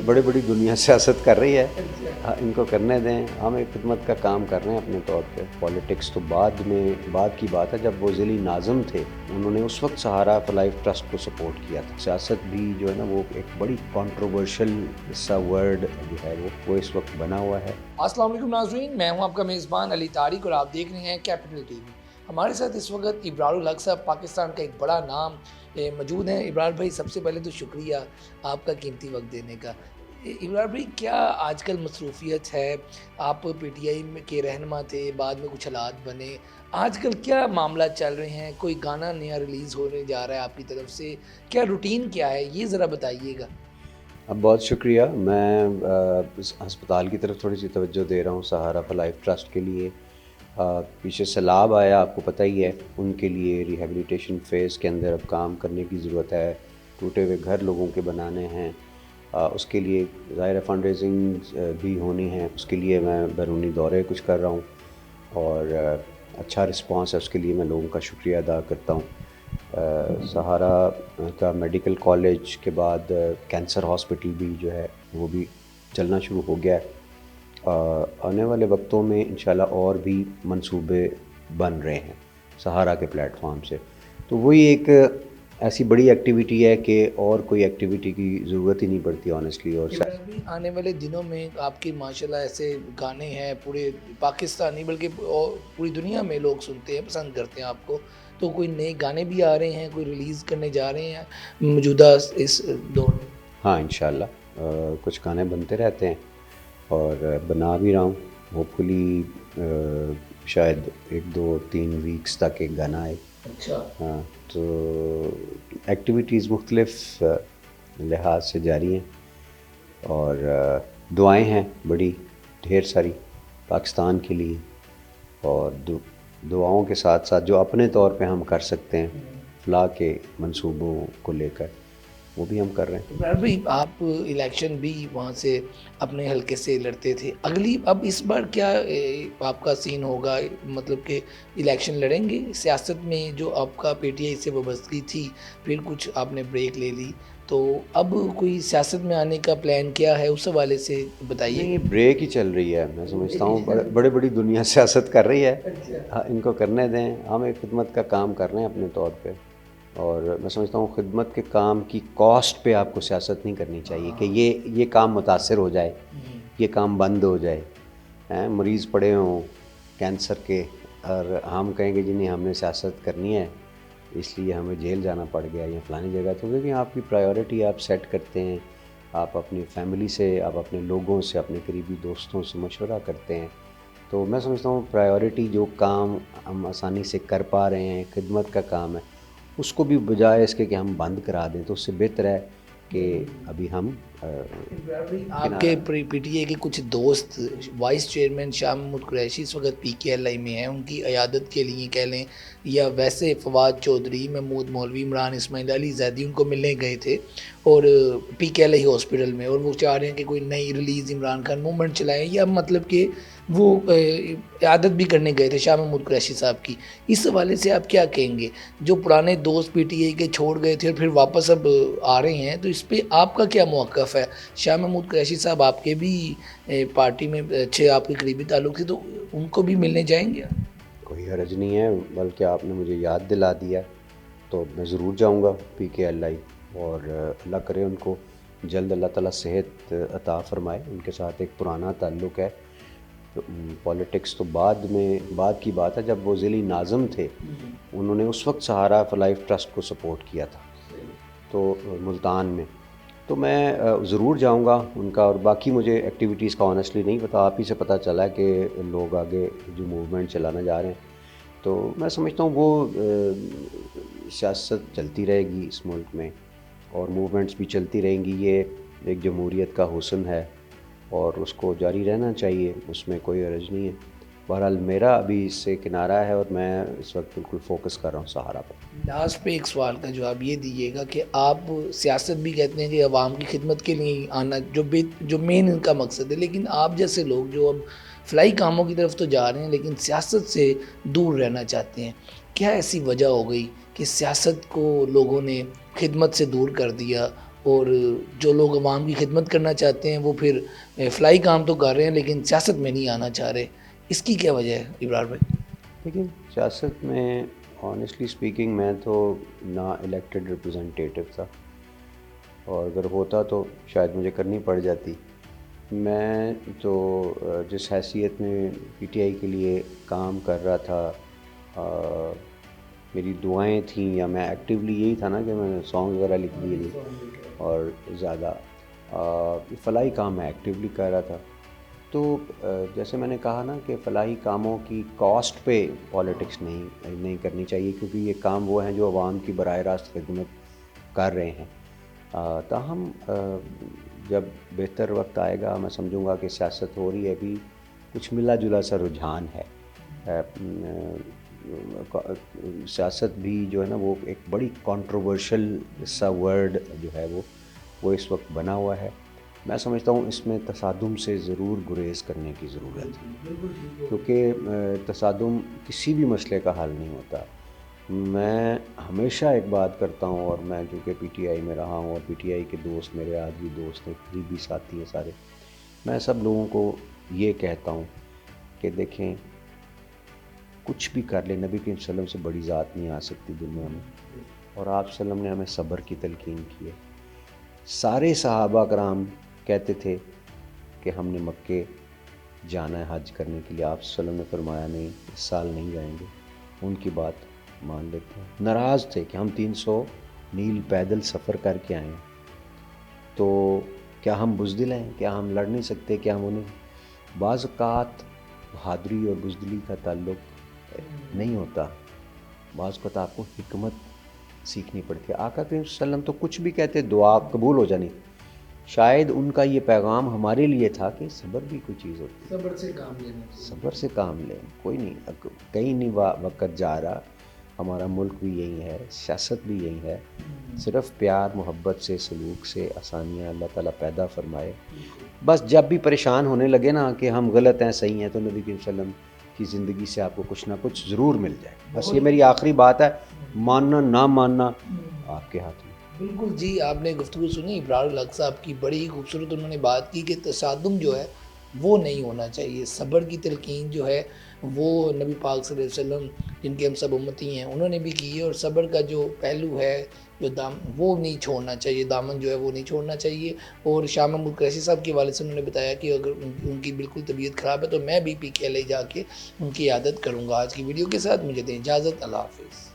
बड़ी बड़ी दुनिया सियासत कर रही है, इनको करने दें। हम एक खिदमत का काम कर रहे हैं अपने तौर पे। पॉलिटिक्स तो बाद की बात है। जब वो ज़िली नाज़िम थे, उन्होंने उस वक्त सहारा फॉर लाइफ ट्रस्ट को सपोर्ट किया था। सियासत भी जो है ना, वो एक बड़ी कंट्रोवर्शियल सा वर्ड जो है वो इस वक्त बना हुआ है। अस्सलाम वालेकुम नाज़रीन, मैं हूं आपका मेज़बान अली तारिक और आप देख रहे हैं कैपिटल टीवी। हमारे साथ इस वक्त इब्रारुल हक साहब, पाकिस्तान का एक बड़ा नाम मौजूद हैं। इब्रार भाई, सबसे पहले तो शुक्रिया आपका कीमती वक्त देने का। इब्रार भाई, क्या आजकल मसरूफियत है? आप पीटीआई के रहनुमा थे, बाद में कुछ हालात बने। आजकल क्या मामला चल रहे हैं? कोई गाना नया रिलीज़ होने जा रहा है आपकी तरफ से? क्या रूटीन क्या है, ये ज़रा बताइएगा। अब बहुत शुक्रिया। मैं इस अस्पताल की तरफ थोड़ी सी तवज्जो दे रहा हूँ सहारा फॉर लाइफ ट्रस्ट के लिए। पीछे सैलाब आया, आपको पता ही है। उनके लिए रिहेबिलिटेशन फ़ेज़ के अंदर अब काम करने की ज़रूरत है। टूटे हुए घर लोगों के बनाने हैं। उसके लिए ज़ाहिर फंड रेजिंग भी होनी है। उसके लिए मैं बैरूनी दौरे कुछ कर रहा हूँ और अच्छा रिस्पांस है, उसके लिए मैं लोगों का शुक्रिया अदा करता हूँ। सहारा का मेडिकल कॉलेज के बाद कैंसर हॉस्पिटल भी जो है वो भी चलना शुरू हो गया है। आने वाले वक्तों में इंशाल्लाह और भी मंसूबे बन रहे हैं सहारा के प्लेटफॉर्म से। तो वही एक ऐसी बड़ी एक्टिविटी है कि और कोई एक्टिविटी की ज़रूरत ही नहीं पड़ती ऑनेस्टली। और भी आने वाले दिनों में आपके माशाल्लाह ऐसे गाने हैं, पूरे पाकिस्तान नहीं बल्कि पूरी दुनिया में लोग सुनते हैं, पसंद करते हैं आपको। तो कोई नए गाने भी आ रहे हैं, कोई रिलीज़ करने जा रहे हैं मौजूदा इस दौर में? हाँ, इंशाल्लाह कुछ गाने बनते रहते हैं और बना भी रहा हूँ। होपफुली शायद 1 2 3 वीक्स तक एक गाना आए। अच्छा। हाँ, तो एक्टिविटीज़ मुख्तलिफ़ लिहाज से जारी हैं और दुआएं हैं बड़ी ढेर सारी पाकिस्तान के लिए। और दुआओं के साथ साथ जो अपने तौर पे हम कर सकते हैं फलाह के मंसूबों को लेकर, वो भी हम कर रहे हैं। इमरान भाई, आप इलेक्शन भी वहाँ से अपने हलके से लड़ते थे। अब इस बार क्या आपका सीन होगा? मतलब कि इलेक्शन लड़ेंगे? सियासत में जो आपका पीटीआई से वाबस्तगी थी, फिर कुछ आपने ब्रेक ले ली, तो अब कोई सियासत में आने का प्लान क्या है? उस हवाले से बताइए। नहीं, ब्रेक ही चल रही है। मैं समझता हूँ बड़े बड़ी दुनिया सियासत कर रही है। अच्छा। इनको करने दें। हम एक खिदमत का काम कर रहे हैं अपने तौर पे। और मैं समझता हूँ खिदमत के काम की कॉस्ट पे आपको सियासत नहीं करनी चाहिए कि ये काम मुतासर हो जाए, ये काम बंद हो जाए। हैं, मरीज़ पड़े हों कैंसर के और हम कहेंगे जी नहीं, हमने सियासत करनी है इसलिए हमें जेल जाना पड़ गया या फ़लानी जगह। तो देखिए, आपकी प्रायोरिटी आप सेट करते हैं। आप अपनी फैमिली से, आप अपने लोगों से, अपने करीबी दोस्तों से मशवरा करते हैं। तो मैं समझता हूँ प्रायोरिटी जो काम हम आसानी से कर पा रहे हैं, खिदमत का काम है, उसको भी बजाय इसके कि हम बंद करा दें, तो उससे बेहतर है कि अभी हम आपके पीटीए के कुछ दोस्त वाइस चेयरमैन शाह महमूद कुरैशी इस वक्त पीकेएलआई में हैं। उनकी अयादत के लिए कह लें, या वैसे फवाद चौधरी, महमूद मौलवी, इमरान इस्माइल, अली जैदी उनको मिलने गए थे और पीकेएलआई हॉस्पिटल में, और वो चाह रहे हैं कि कोई नई रिलीज़ इमरान खान मूवमेंट चलाएं, या मतलब कि वो अयादत भी करने गए थे शाह महमूद कुरैशी साहब की। इस हवाले से आप क्या कहेंगे? जो पुराने दोस्त पीटीआई के छोड़ गए थे और फिर वापस अब आ रहे हैं, तो इस पर आपका क्या मौक़िफ़ है? शाह महमूद कुरैशी साहब आपके भी पार्टी में अच्छे आपके करीबी ताल्लुक थे, तो उनको भी मिलने जाएंगे? कोई हर्ज नहीं है, बल्कि आपने मुझे याद दिला दिया, तो मैं ज़रूर जाऊंगा पीकेएलआई। और अल्लाह करे उनको जल्द अल्लाह ताला सेहत अता फ़रमाए। उनके साथ एक पुराना ताल्लुक़ है। तो पॉलिटिक्स तो बाद की बात है। जब वो ज़िली नाज़िम थे, उन्होंने उस वक्त सहारा फॉर लाइफ ट्रस्ट को सपोर्ट किया था, तो मुल्तान में। तो मैं ज़रूर जाऊंगा उनका। और बाकी मुझे एक्टिविटीज़ का ऑनेस्टली नहीं पता। आप ही से पता चला है कि लोग आगे जो मूवमेंट चलाना जा रहे हैं। तो मैं समझता हूँ वो सियासत चलती रहेगी इस मुल्क में और मूवमेंट्स भी चलती रहेंगी। ये एक जमहूरियत का हुस्न है और उसको जारी रहना चाहिए, उसमें कोई हर्ज नहीं है। बहरहाल मेरा अभी इससे किनारा है और मैं इस वक्त बिल्कुल फ़ोकस कर रहा हूँ सहारा पर। लास्ट पे एक सवाल का जवाब ये दीजिएगा कि आप सियासत भी कहते हैं कि आवाम की खिदमत के लिए आना जो मेन इनका मकसद है, लेकिन आप जैसे लोग जो अब फलाई कामों की तरफ तो जा रहे हैं लेकिन सियासत से दूर रहना चाहते हैं, क्या ऐसी वजह हो गई कि सियासत को लोगों ने खिदमत से दूर कर दिया اور جو لوگ عوام کی خدمت کرنا چاہتے ہیں وہ پھر فلائی کام تو کر رہے ہیں لیکن سیاست میں نہیں آنا چاہ رہے. اس کی کیا وجہ ہے ابرار بھائی؟ لیکن سیاست میں آنیسٹلی اسپیکنگ میں تو نا الیکٹڈ ریپرزنٹیٹیو تھا، اور اگر ہوتا تو شاید مجھے کرنی پڑ جاتی. میں تو جس حیثیت میں پی ٹی آئی کے لیے کام کر رہا تھا، میری دعائیں تھیں، یا میں ایکٹیولی یہی تھا نا کہ میں نے سانگ وغیرہ لکھ دیے تھے، اور زیادہ فلاحی کام میں ایکٹیولی کر رہا تھا. تو جیسے میں نے کہا نا کہ فلاحی کاموں کی کاسٹ پہ پالیٹکس نہیں کرنی چاہیے، کیونکہ یہ کام وہ ہیں جو عوام کی براہ راست خدمت کر رہے ہیں. تاہم جب بہتر وقت آئے گا میں سمجھوں گا کہ سیاست ہو رہی ہے، بھی کچھ ملا جلا سا رجحان ہے. سیاست بھی جو ہے نا وہ ایک بڑی کانٹروورشل سا ورڈ جو ہے وہ اس وقت بنا ہوا ہے. میں سمجھتا ہوں اس میں تصادم سے ضرور گریز کرنے کی ضرورت ہے، کیونکہ تصادم کسی بھی مسئلے کا حل نہیں ہوتا. میں ہمیشہ ایک بات کرتا ہوں، اور میں چونکہ پی ٹی آئی میں رہا ہوں اور پی ٹی آئی کے دوست میرے آج بھی دوست ہیں، قریبی ساتھی ہیں سارے، میں سب لوگوں کو یہ کہتا ہوں کہ دیکھیں کچھ بھی کر لیں، نبی کریم صلی اللہ علیہ وسلم سے بڑی ذات نہیں آ سکتی دنیا میں، اور آپ صلی اللہ علیہ وسلم نے ہمیں صبر کی تلقین کی ہے. سارے صحابہ کرام کہتے تھے کہ ہم نے مکے جانا ہے حج کرنے کے لیے، آپ صلی اللہ علیہ وسلم نے فرمایا نہیں، اس سال نہیں جائیں گے. ان کی بات مان لیتے ہیں. ناراض تھے کہ ہم 300 میل پیدل سفر کر کے آئے ہیں، تو کیا ہم بزدل ہیں؟ کیا ہم لڑ نہیں سکتے؟ کیا ہم انہیں؟ بعض اوقات بہادری اور بزدلی کا تعلق نہیں ہوتا، بعض اوقات آپ کو حکمت سیکھنی پڑتی ہے. آقا کریم صلی اللہ علیہ وسلم تو کچھ بھی کہتے دعا قبول ہو جانی. شاید ان کا یہ پیغام ہمارے لیے تھا کہ صبر بھی کوئی چیز ہوتی ہے، صبر سے کام لینا چاہیے. صبر سے کام لیں. کوئی نہیں، کہیں نہیں وقت جا رہا، ہمارا ملک بھی یہی ہے، سیاست بھی یہی ہے. صرف پیار محبت سے، سلوک سے آسانیاں اللہ تعالیٰ پیدا فرمائے. بس جب بھی پریشان ہونے لگے نا کہ ہم غلط ہیں صحیح ہیں، تو نبی کریم صلی اللہ علیہ وسلم کی زندگی سے آپ کو کچھ نہ کچھ ضرور مل جائے. بس یہ میری آخری بات ہے، ماننا نہ ماننا آپ کے ہاتھ میں. بالکل جی، آپ نے گفتگو سنی ابرار الحق صاحب کی، بڑی ہی خوبصورت انہوں نے بات کی کہ تصادم جو ہے وہ نہیں ہونا چاہیے. صبر کی تلقین جو ہے وہ نبی پاک صلی اللہ علیہ وسلم جن کے ہم سب امتی ہیں انہوں نے بھی کی ہے، اور صبر کا جو پہلو ہے جو وہ نہیں چھوڑنا چاہیے، دامن جو ہے وہ نہیں چھوڑنا چاہیے. اور شاہ محمود قریشی صاحب کے والد سے انہوں نے بتایا کہ اگر ان کی بالکل طبیعت خراب ہے تو میں بھی پی کے ایل آئی جا کے ان کی عیادت کروں گا. آج کی ویڈیو کے ساتھ مجھے دیں اجازت، اللہ حافظ.